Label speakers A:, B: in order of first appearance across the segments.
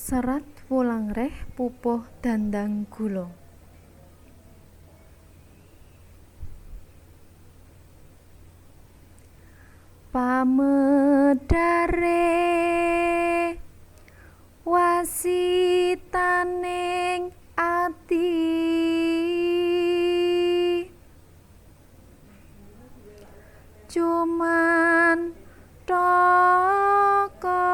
A: Serat wulang reh pupuh dandang gula. Pamedare wasitaning ati cuman toko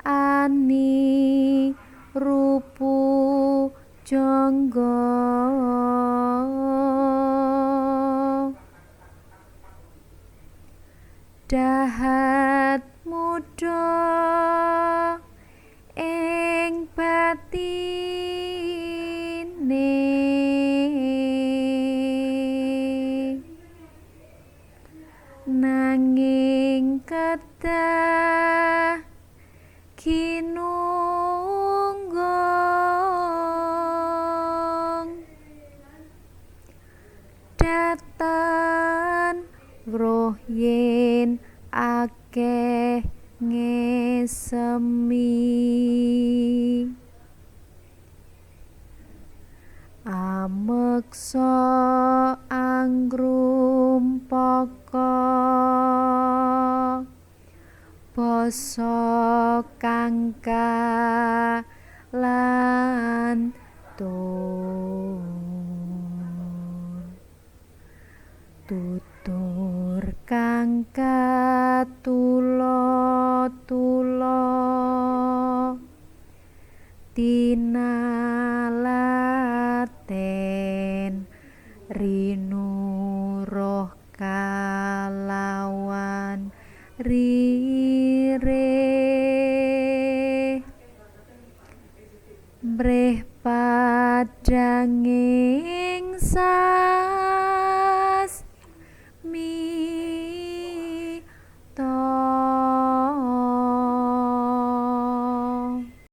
A: ani rupu jangga dahat muda ing batine nanging kedah kinunggung datan roh yen akeh ngesemi ameksa angrumpaka basa kang kalantur tutur kang katula-tula tinalaten rinuroh kalawan ririh breh padanging